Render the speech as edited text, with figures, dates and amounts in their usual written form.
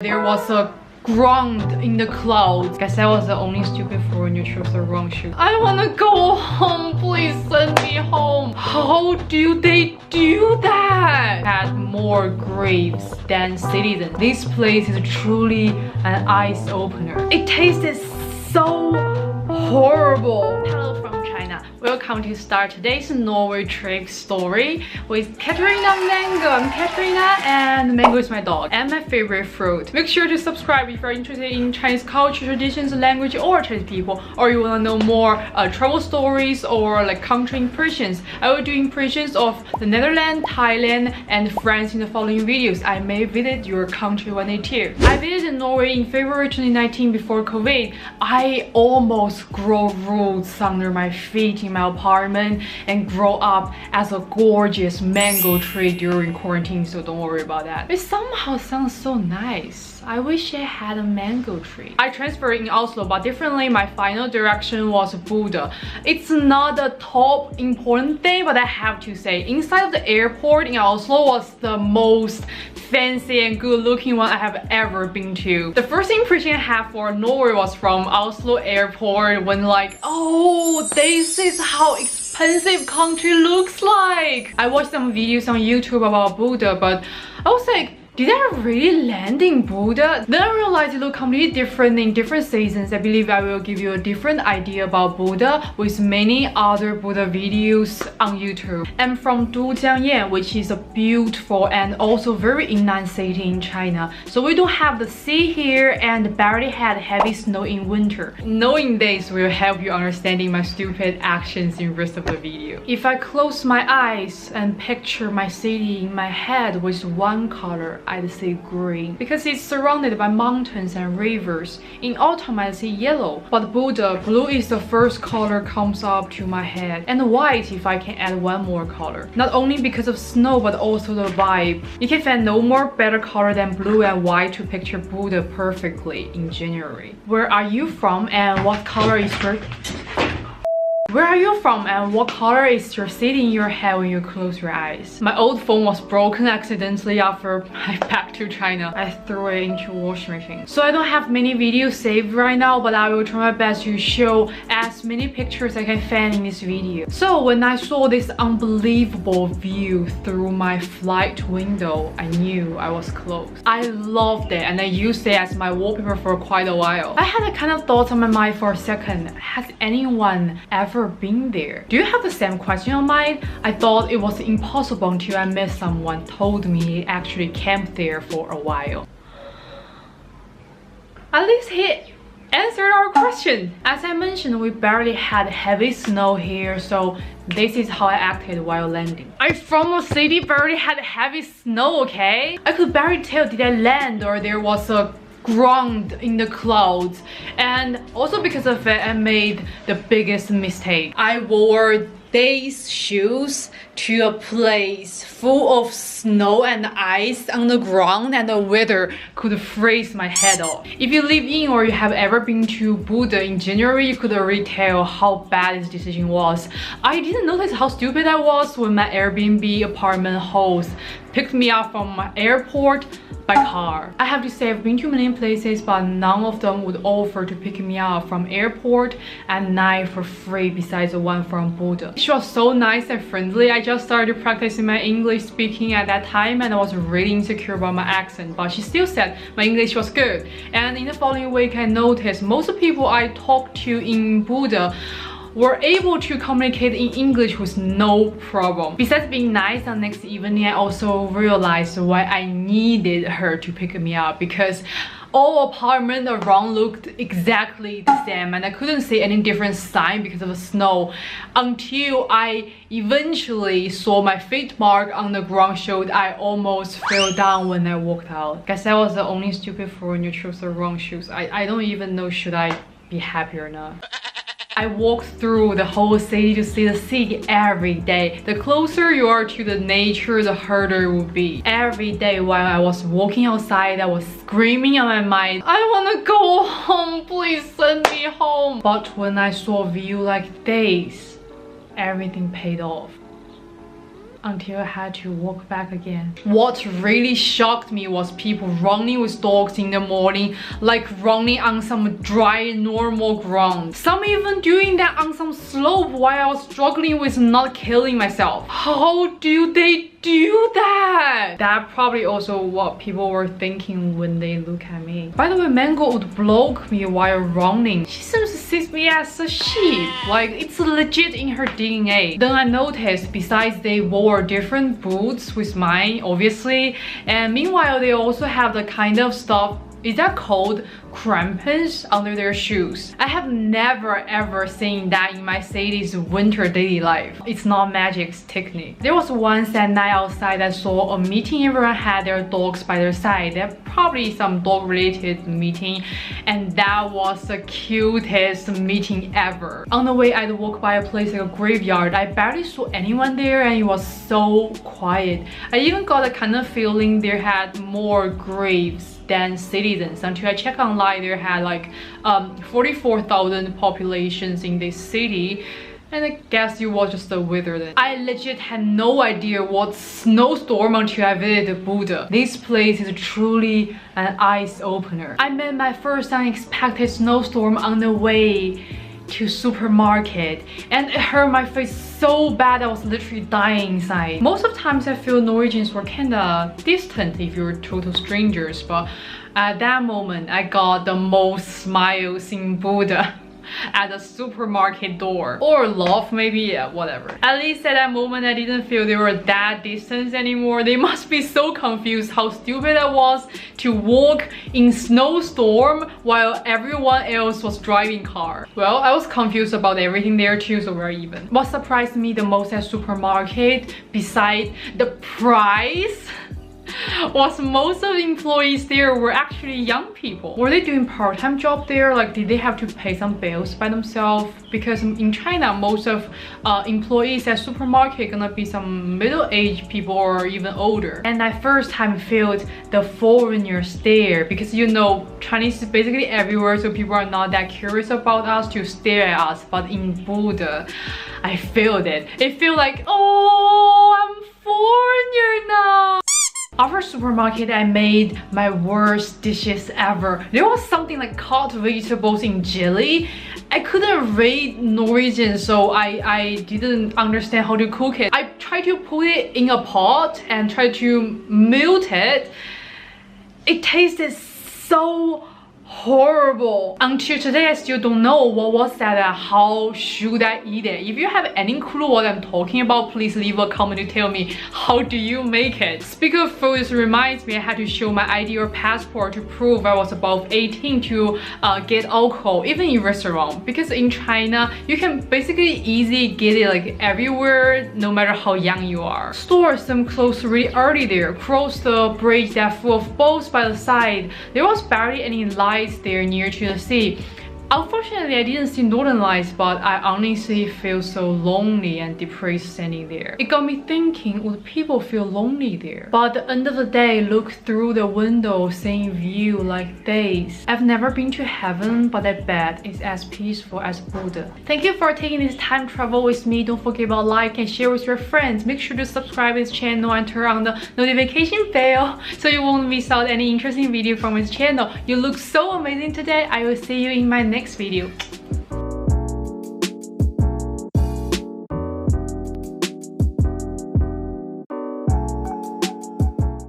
There was a ground in the clouds. Guess I was the only stupid foreigner who chose the wrong shoes. I wanna go home. Please send me home. How do they do that? Had more graves than citizens. This place is truly an eye opener. It tasted so horrible. Hello from China. Welcome to start today's Norway trip story with Katerina Mango.I'm Katerina, and Mango is my dog and my favorite fruit. Make sure to subscribe if you're interested in Chinese culture, traditions, language, or Chinese people, or you want to know more travel stories or like country impressions. I will do impressions of the Netherlands, Thailand, and France in the following videos. I may visit your country one day too. I visited Norway in February 2019 before COVID. I almost grow roots under my feet in my apartment and grow up as a gorgeous mango tree during quarantine, so don't worry about that. It somehow sounds so nice. I wish I had a mango tree. I transferred in Oslo, but differently, my final direction was Bodø. It's not the top important thing, but I have to say, inside of the airport in Oslo was the most fancy and good looking one I have ever been to. The first impression I had for Norway was from Oslo airport when like, oh, this is how expensive country looks like. I watched some videos on YouTube about Bodø, but I was like, did I really land in Bodø? Then I realized it looked completely different in different seasons. I believe I will give you a different idea about Bodø with many other Bodø videos on YouTube. I'm from Dujiangyan, which is a beautiful and also very inland city in China. So we don't have the sea here and barely had heavy snow in winter. Knowing this will help you understanding my stupid actions in the rest of the video. If I close my eyes and picture my city in my head with one color, I'd say green because it's surrounded by mountains and rivers. In autumn I'd say yellow, but Bodø, blue is the first color comes up to my head, and white if I can add one more color. Not only because of snow but also the vibe. You can find no more better color than blue and white to picture Bodø perfectly in January. Where are you from and what color is your... Where are you from and what color is your city in your head when you close your eyes? My old phone was broken accidentally after I packed to China. I threw it into washing machine. So I don't have many videos saved right now, but I will try my best to show as many pictures I can find in this video. So when I saw this unbelievable view through my flight window, I knew I was close. I loved it and I used it as my wallpaper for quite a while. I had a kind of thought on my mind for a second. Has anyone ever been there? Do you have the same question on mind? I thought it was impossible until I met someone told me he actually camped there for a while. At least he answered our question. As I mentioned, we barely had heavy snow here, so this is how I acted while landing. I'm from a city barely had heavy snow, okay? I could barely tell did I land or there was a ground in the clouds, and also because of it I made the biggest mistake. I wore these shoes to a place full of snow and ice on the ground, and the weather could freeze my head off. If you live in or you have ever been to Bodø in January, you could already tell how bad this decision was. I didn't notice how stupid I was when my Airbnb apartment host picked me up from my airport by car. I have to say I've been to many places, but none of them would offer to pick me up from airport at night for free besides the one from Bodø. She was so nice and friendly. I just started practicing my English speaking at that time and I was really insecure about my accent, but she still said my English was good. And in the following week I noticed most of the people I talked to in Bodø were able to communicate in English with no problem. Besides being nice, the next evening I also realized why I needed her to pick me up, because all apartments around looked exactly the same and I couldn't see any different sign because of the snow until I eventually saw my feet mark on the ground showed I almost fell down when I walked out. Guess I was the only stupid foreigner who chose the wrong shoes. I don't even know should I be happy or not. I walked through the whole city to see the city every day. The closer you are to the nature, the harder it will be. Every day while I was walking outside, I was screaming on my mind, I wanna go home, please send me home. But when I saw a view like this, everything paid off. until I had to walk back again. What really shocked me was people running with dogs in the morning, like running on some dry, normal ground. Some even doing that on some slope while I was struggling with not killing myself. How do they do that? That probably also what people were thinking when they look at me. By the way, Mango would block me while running. She seems to see me as a sheep. Like, it's legit in her DNA. Then I noticed, besides they wore different boots with mine, obviously, and meanwhile they also have the kind of stuff, is that called crampons, under their shoes. I have never ever seen that in my city's winter daily life. It's not magic, it's technique. There was once at night outside I saw a meeting. Everyone had their dogs by their side. They're probably some dog related meeting, and that was the cutest meeting ever. On the way I'd walk by a place like a graveyard. I barely saw anyone there and it was so quiet. I even got a kind of feeling there had more graves than citizens until I checked online. There had like 44,000 populations in this city, and I guess it was just the weather then. I legit had no idea what snowstorm until I visited Bodø. This place is truly an eye opener. I met my first unexpected snowstorm on the way to supermarket, and it hurt my face so bad I was literally dying inside. Most of the times I feel Norwegians were kinda distant if you're total strangers, but at that moment I got the most smiles in Bodø at the supermarket door, or love maybe, yeah, whatever. At least at that moment I didn't feel they were that distant anymore. They must be so confused how stupid I was to walk in snowstorm while everyone else was driving car. Well, I was confused about everything there too, so we're even. What surprised me the most at supermarket, besides the price, was most of the employees there were actually young people. Were they doing part-time job there? Like, did they have to pay some bills by themselves? Because in China, most of employees at supermarket gonna be some middle-aged people or even older. And I first time felt the foreigners there, because you know Chinese is basically everywhere, so people are not that curious about us to stare at us. But in Bodø, I felt it. It felt like, oh, I'm foreigner now. After supermarket, I made my worst dishes ever. There was something like cod vegetables in jelly. I couldn't read Norwegian, so I didn't understand how to cook it. I tried to put it in a pot and tried to melt it. It tasted so horrible. Until today, I still don't know what was that and how should I eat it. If you have any clue what I'm talking about, please leave a comment to tell me how do you make it. Speaking of food, this reminds me I had to show my ID or passport to prove I was above 18 to get alcohol, even in restaurant. Because in China, you can basically easily get it like everywhere, no matter how young you are. Stores them closed really early there. Cross the bridge that full of boats by the side. There was barely any lights there near to the sea. Unfortunately, I didn't see northern lights, but I honestly feel so lonely and depressed standing there. It got me thinking, would people feel lonely there? But at the end of the day, look through the window, seeing view like this. I've never been to heaven, but I bet it's as peaceful as Bodø. Thank you for taking this time to travel with me. Don't forget about like and share with your friends. Make sure to subscribe to this channel and turn on the notification bell so you won't miss out any interesting video from this channel. You look so amazing today. I will see you in my next video.